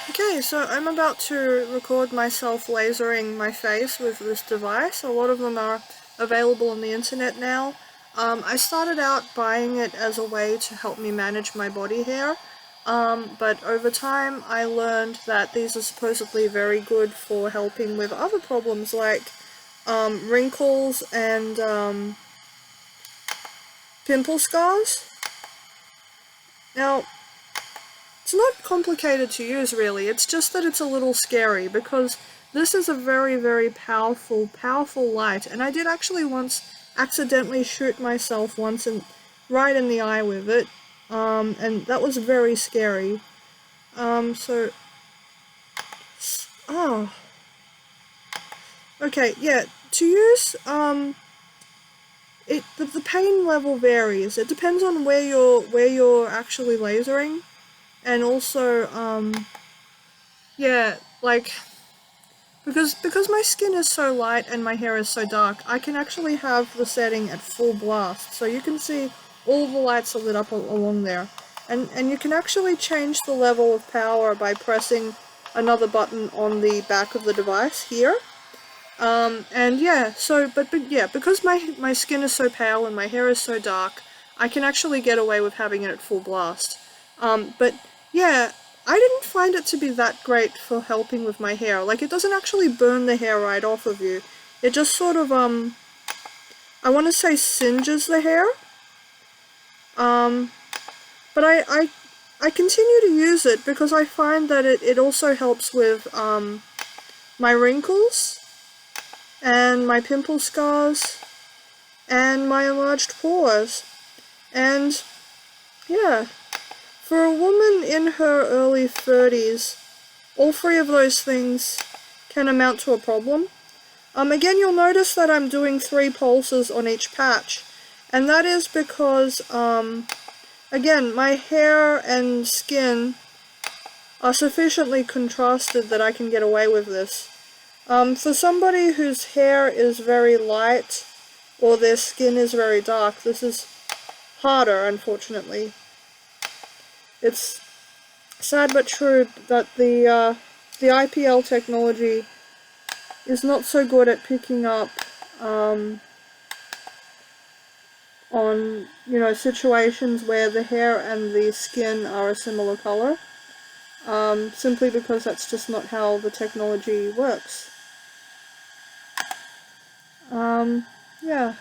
Okay, so I'm about to record myself lasering my face with this device. A lot of them are available on the internet now. I started out buying it as a way to help me manage my body hair, but over time I learned that these are supposedly very good for helping with other problems like wrinkles and pimple scars. Now, it's not complicated to use, really. It's just that it's a little scary, because this is a very, very powerful, powerful light, and I did actually once accidentally shoot myself once right in the eye with it, and that was very scary. So... Oh. Okay, yeah, to use, the pain level varies. It depends on where you're actually lasering, and also, yeah, like, because my skin is so light and my hair is so dark, I can actually have the setting at full blast, so you can see all the lights are lit up along there. And you can actually change the level of power by pressing another button on the back of the device here. And yeah, so, but yeah, because my skin is so pale and my hair is so dark, I can actually get away with having it at full blast. But yeah, I didn't find it to be that great for helping with my hair. Like, it doesn't actually burn the hair right off of you. It just sort of, I want to say singes the hair. But I continue to use it because I find that it also helps with, my wrinkles, and my pimple scars, and my enlarged pores. And, yeah, for a woman in her early 30s, all three of those things can amount to a problem. Again, you'll notice that I'm doing 3 pulses on each patch, and that is because, again, my hair and skin are sufficiently contrasted that I can get away with this. For somebody whose hair is very light, or their skin is very dark, this is harder, unfortunately. It's sad but true that the IPL technology is not so good at picking up, on, you know, situations where the hair and the skin are a similar color, simply because that's just not how the technology works. Yeah.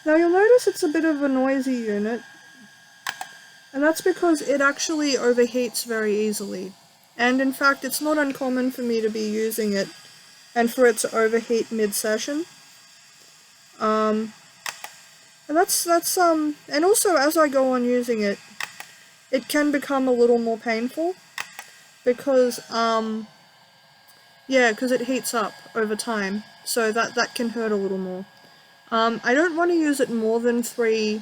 Now you'll notice it's a bit of a noisy unit, and that's because it actually overheats very easily. And in fact, it's not uncommon for me to be using it and for it to overheat mid-session. And and also as I go on using it, it can become a little more painful because, yeah, because it heats up over time, so that can hurt a little more. I don't want to use it more than three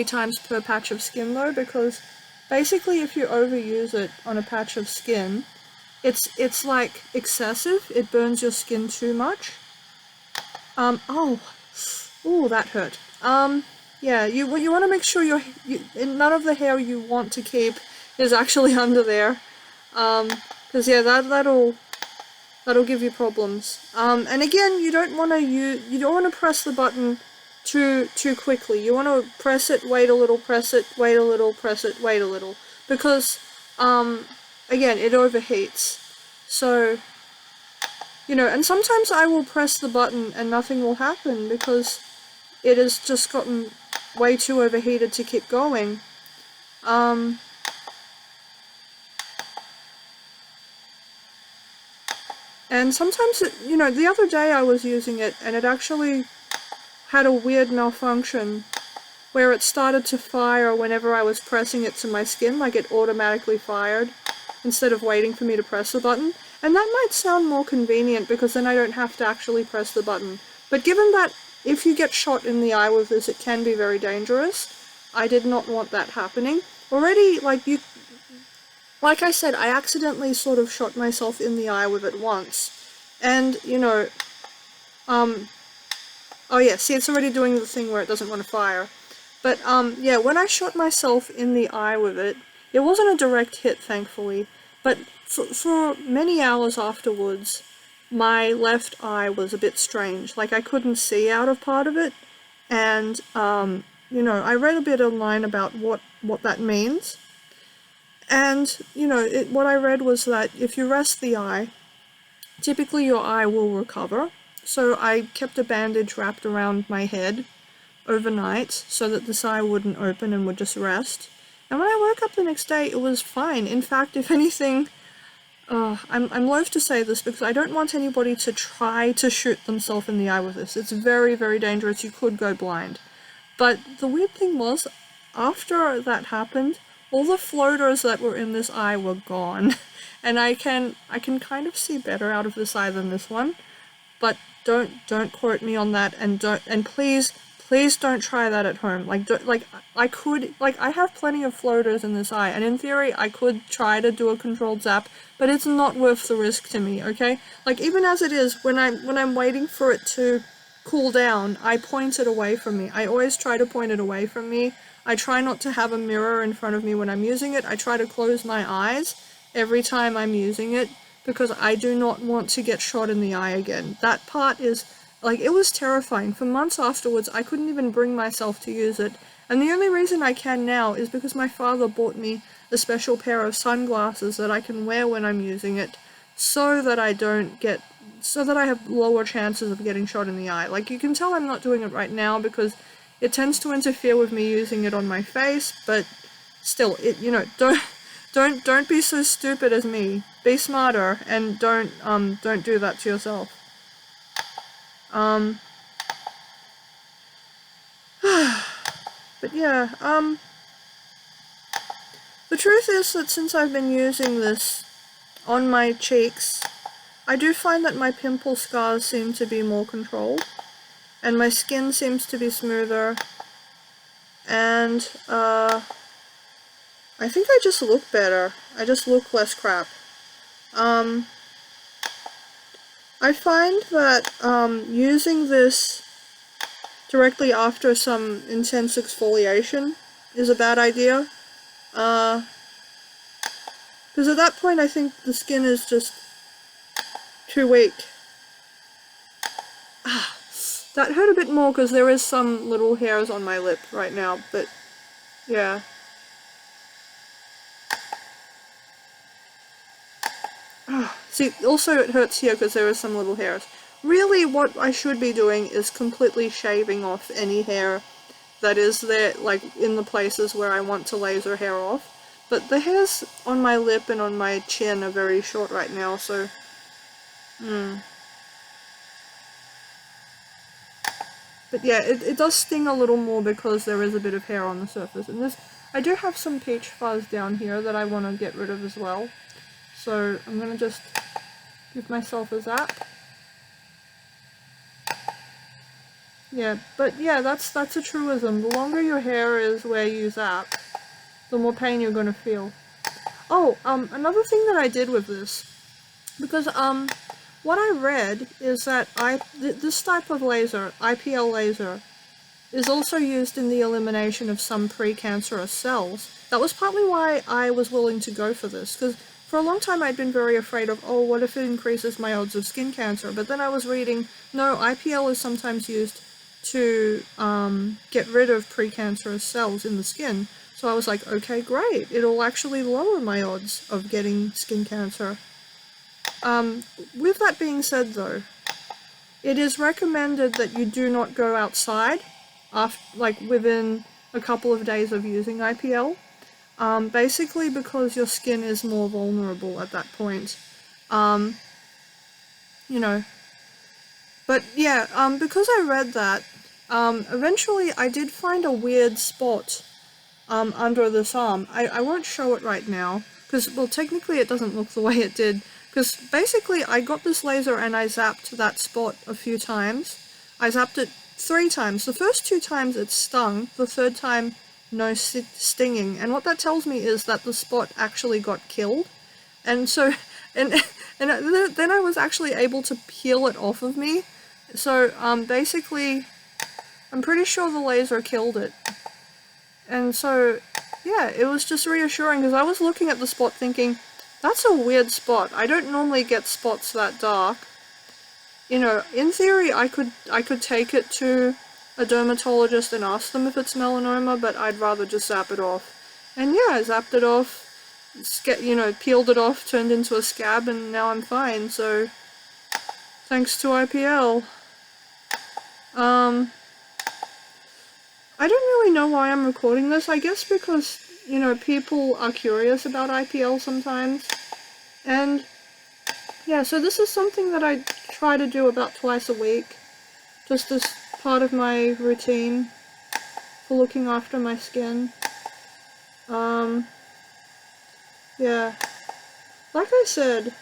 times per patch of skin though, because basically if you overuse it on a patch of skin, it's like excessive. It burns your skin too much. Ooh, that hurt. Yeah, you want to make sure none of the hair you want to keep is actually under there. Because yeah, that'll give you problems. And again, you don't want to press the button too quickly. You want to press it, wait a little, press it, wait a little, press it, wait a little, because again, it overheats. So, you know, and sometimes I will press the button and nothing will happen because it has just gotten way too overheated to keep going. And sometimes, you know, the other day I was using it and it actually had a weird malfunction where it started to fire whenever I was pressing it to my skin, like it automatically fired instead of waiting for me to press the button. And that might sound more convenient because then I don't have to actually press the button. But given that if you get shot in the eye with this, it can be very dangerous, I did not want that happening. Already, like I said, I accidentally sort of shot myself in the eye with it once. And, you know, oh yeah, see, it's already doing the thing where it doesn't want to fire. But, yeah, when I shot myself in the eye with it, It wasn't a direct hit, thankfully, but for many hours afterwards, my left eye was a bit strange. Like, I couldn't see out of part of it, and, you know, I read a bit online about what that means, and, you know, what I read was that if you rest the eye, typically your eye will recover. So I kept a bandage wrapped around my head overnight so that this eye wouldn't open and would just rest. And when I woke up the next day, it was fine. In fact, if anything, I'm loath to say this because I don't want anybody to try to shoot themselves in the eye with this. It's very, very dangerous. You could go blind. But the weird thing was, after that happened, all the floaters that were in this eye were gone. And I can kind of see better out of this eye than this one. But don't quote me on that, and please don't try that at home. I have plenty of floaters in this eye, and in theory I could try to do a controlled zap, but it's not worth the risk to me, okay? Like, even as it is, when I'm waiting for it to cool down, I point it away from me. I always try to point it away from me. I try not to have a mirror in front of me when I'm using it. I try to close my eyes every time I'm using it, because I do not want to get shot in the eye again. That part is, like, it was terrifying. For months afterwards, I couldn't even bring myself to use it. And the only reason I can now is because my father bought me a special pair of sunglasses that I can wear when I'm using it, so that I have lower chances of getting shot in the eye. Like, you can tell I'm not doing it right now because it tends to interfere with me using it on my face, but still, you know, don't be so stupid as me. Be smarter, and don't do that to yourself. But yeah, the truth is that since I've been using this on my cheeks, I do find that my pimple scars seem to be more controlled, and my skin seems to be smoother, and, I think I just look better. I just look less crap. I find that, using this directly after some intense exfoliation is a bad idea. Because at that point I think the skin is just too weak. That hurt a bit more because there is some little hairs on my lip right now, but yeah. See, also it hurts here because there are some little hairs. Really, what I should be doing is completely shaving off any hair that is there, like, in the places where I want to laser hair off. But the hairs on my lip and on my chin are very short right now, so... But yeah, it does sting a little more because there is a bit of hair on the surface. And I do have some peach fuzz down here that I want to get rid of as well. So I'm gonna just give myself a zap. Yeah, but yeah, that's a truism. The longer your hair is where you zap, the more pain you're gonna feel. Oh, another thing that I did with this, because what I read is that this type of laser, IPL laser, is also used in the elimination of some precancerous cells. That was partly why I was willing to go for this, because for a long time I'd been very afraid of, oh, what if it increases my odds of skin cancer? But then I was reading, no, IPL is sometimes used to get rid of precancerous cells in the skin. So I was like, okay, great, it'll actually lower my odds of getting skin cancer. With that being said though, it is recommended that you do not go outside within a couple of days of using IPL. Basically because your skin is more vulnerable at that point. You know. But yeah, because I read that, eventually I did find a weird spot under this arm. I won't show it right now, because, well, technically it doesn't look the way it did, because basically I got this laser and I zapped that spot a few times. I zapped it 3 times. The first 2 times it stung, the third time no stinging, and what that tells me is that the spot actually got killed. And so, and then I was actually able to peel it off of me. So basically I'm pretty sure the laser killed it. And so yeah, it was just reassuring because I was looking at the spot thinking, that's a weird spot. I don't normally get spots that dark. You know, in theory, I could take it to a dermatologist and ask them if it's melanoma, but I'd rather just zap it off. And yeah, I zapped it off, you know, peeled it off, turned into a scab, and now I'm fine, so thanks to IPL. I don't really know why I'm recording this. I guess because, you know, people are curious about IPL sometimes. And yeah, so this is something that I try to do about twice a week. Just as part of my routine for looking after my skin. Yeah. Like I said,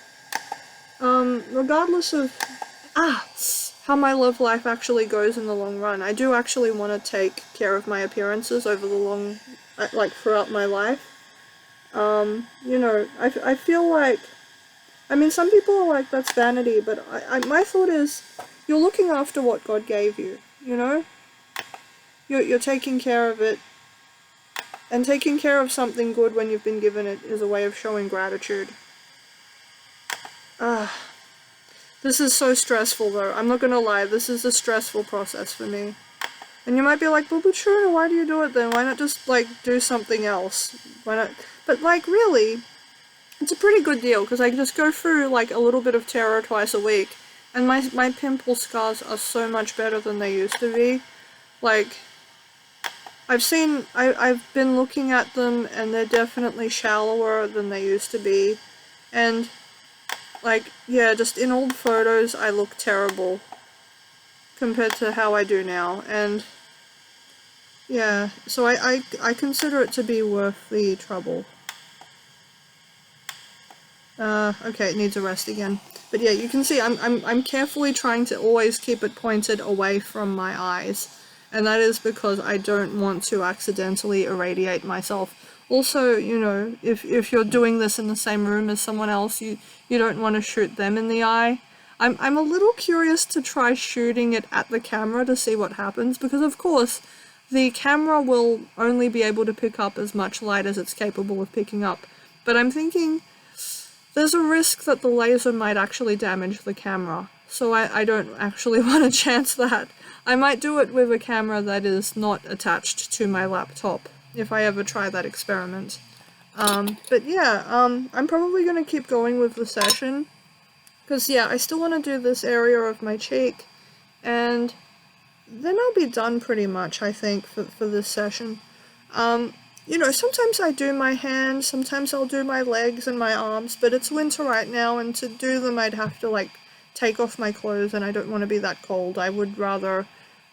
regardless of how my love life actually goes in the long run, I do actually want to take care of my appearances over the long, like throughout my life. You know, I feel like, I mean, some people are like, that's vanity, but my thought is, you're looking after what God gave you, you know? You're taking care of it, and taking care of something good when you've been given it is a way of showing gratitude. This is so stressful though, I'm not gonna lie, this is a stressful process for me. And you might be like, well, but sure, why do you do it then? Why not just, like, do something else? Why not? But, like, really, it's a pretty good deal, because I just go through, like, a little bit of terror twice a week, and my pimple scars are so much better than they used to be. Like, I've been looking at them, and they're definitely shallower than they used to be, and, like, yeah, just in old photos, I look terrible compared to how I do now, and yeah, so I consider it to be worth the trouble. Okay, it needs a rest again. But yeah, you can see I'm carefully trying to always keep it pointed away from my eyes, and that is because I don't want to accidentally irradiate myself. Also, you know, if you're doing this in the same room as someone else, you don't want to shoot them in the eye. I'm a little curious to try shooting it at the camera to see what happens, because of course, the camera will only be able to pick up as much light as it's capable of picking up. But I'm thinking, there's a risk that the laser might actually damage the camera, so I don't actually want to chance that. I might do it with a camera that is not attached to my laptop, if I ever try that experiment. But yeah, I'm probably going to keep going with the session. Because, yeah, I still want to do this area of my cheek, and then I'll be done pretty much, I think, for this session. You know, sometimes I do my hands, sometimes I'll do my legs and my arms, but it's winter right now, and to do them I'd have to, like, take off my clothes, and I don't want to be that cold. I would rather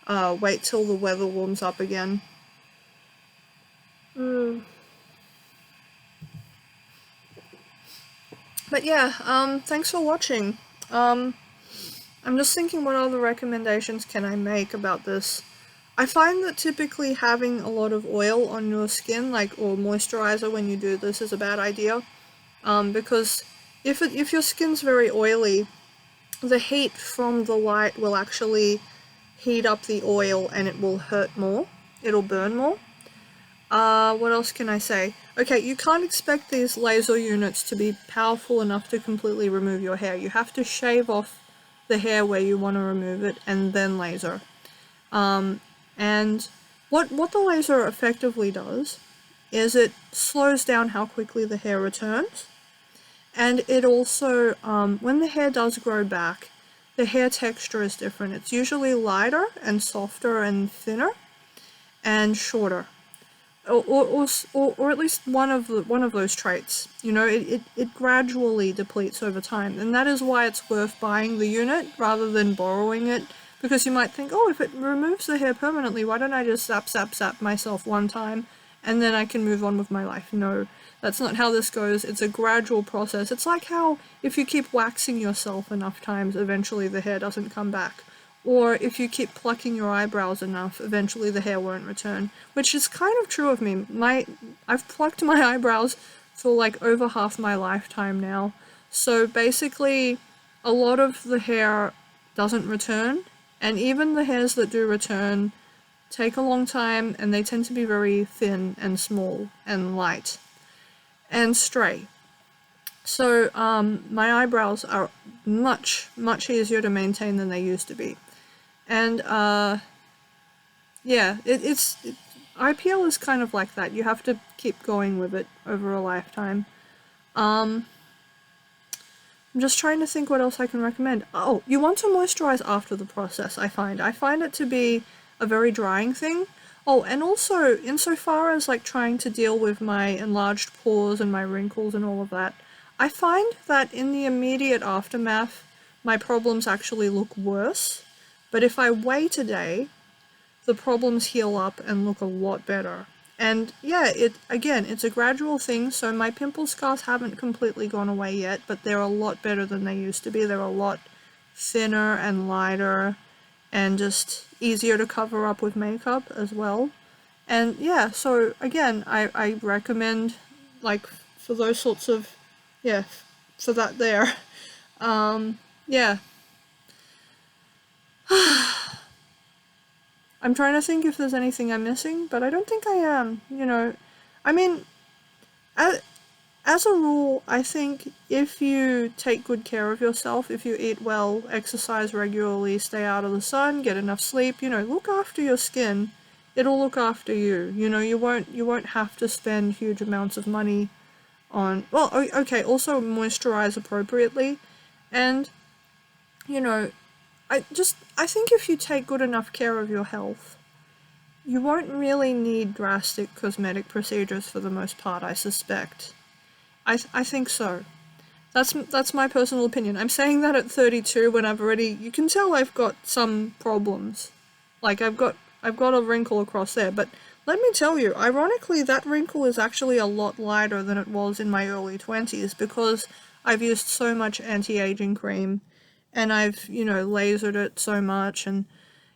wait till the weather warms up again. But yeah, thanks for watching. I'm just thinking, what other recommendations can I make about this? I find that typically having a lot of oil on your skin, like, or moisturizer when you do this, is a bad idea. Because if your skin's very oily, the heat from the light will actually heat up the oil and it will hurt more. It'll burn more. What else can I say? Okay, you can't expect these laser units to be powerful enough to completely remove your hair. You have to shave off the hair where you want to remove it and then laser. And what the laser effectively does is it slows down how quickly the hair returns. And it also, when the hair does grow back, the hair texture is different. It's usually lighter and softer and thinner and shorter. Or at least one of those traits. You know, it gradually depletes over time, and that is why it's worth buying the unit rather than borrowing it, because you might think, oh, if it removes the hair permanently, why don't I just zap myself one time and then I can move on with my life? No, that's not how this goes. It's a gradual process. It's like how if you keep waxing yourself enough times, eventually the hair doesn't come back. Or if you keep plucking your eyebrows enough, eventually the hair won't return. Which is kind of true of me. I've plucked my eyebrows for like over half my lifetime now. So basically, a lot of the hair doesn't return. And even the hairs that do return, take a long time, and they tend to be very thin and small and light and stray. So my eyebrows are much, much easier to maintain than they used to be. And yeah, IPL is kind of like that. You have to keep going with it over a lifetime. I'm just trying to think what else I can recommend. Oh, you want to moisturize after the process, I find. I find it to be a very drying thing. Oh, and also, insofar as like trying to deal with my enlarged pores and my wrinkles and all of that, I find that in the immediate aftermath, my problems actually look worse. But if I wait a day, the problems heal up and look a lot better. And yeah, it's a gradual thing, so my pimple scars haven't completely gone away yet, but they're a lot better than they used to be. They're a lot thinner and lighter and just easier to cover up with makeup as well. And yeah, so again, I recommend, like, for those sorts of, yeah, for that there. Yeah. I'm trying to think if there's anything I'm missing, but I don't think I am, you know. I mean, as a rule, I think if you take good care of yourself, if you eat well, exercise regularly, stay out of the sun, get enough sleep, you know, look after your skin, it'll look after you. You know, you won't have to spend huge amounts of money on, well, okay, also moisturize appropriately, and, you know, I think if you take good enough care of your health, you won't really need drastic cosmetic procedures for the most part, I suspect. I think so. That's my personal opinion. I'm saying that at 32 when I've already, you can tell I've got some problems. Like I've got a wrinkle across there, but let me tell you, ironically that wrinkle is actually a lot lighter than it was in my early 20s because I've used so much anti-aging cream and I've, you know, lasered it so much, and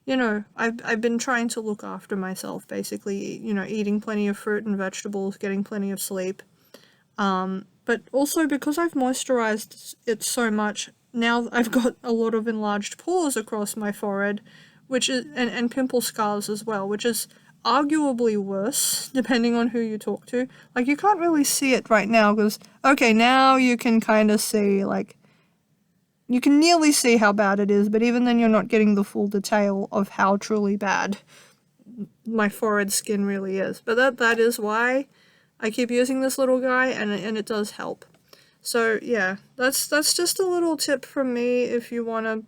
you know, I've been trying to look after myself, basically, you know, eating plenty of fruit and vegetables, getting plenty of sleep. But also because I've moisturized it so much, now I've got a lot of enlarged pores across my forehead, which is, and pimple scars as well, which is arguably worse, depending on who you talk to. Like, you can't really see it right now, because, okay, now you can kind of see, like, you can nearly see how bad it is, but even then you're not getting the full detail of how truly bad my forehead skin really is. But that is why I keep using this little guy, and it does help. So yeah, that's just a little tip from me if you want to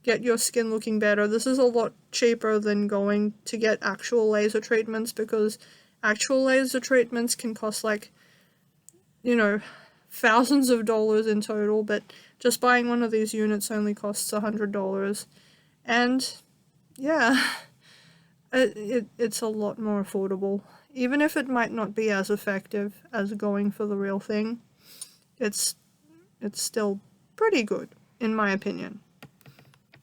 get your skin looking better. This is a lot cheaper than going to get actual laser treatments, because actual laser treatments can cost, like, you know, thousands of dollars in total, but just buying one of these units only costs $100. And yeah, it's a lot more affordable. Even if it might not be as effective as going for the real thing, it's still pretty good, in my opinion.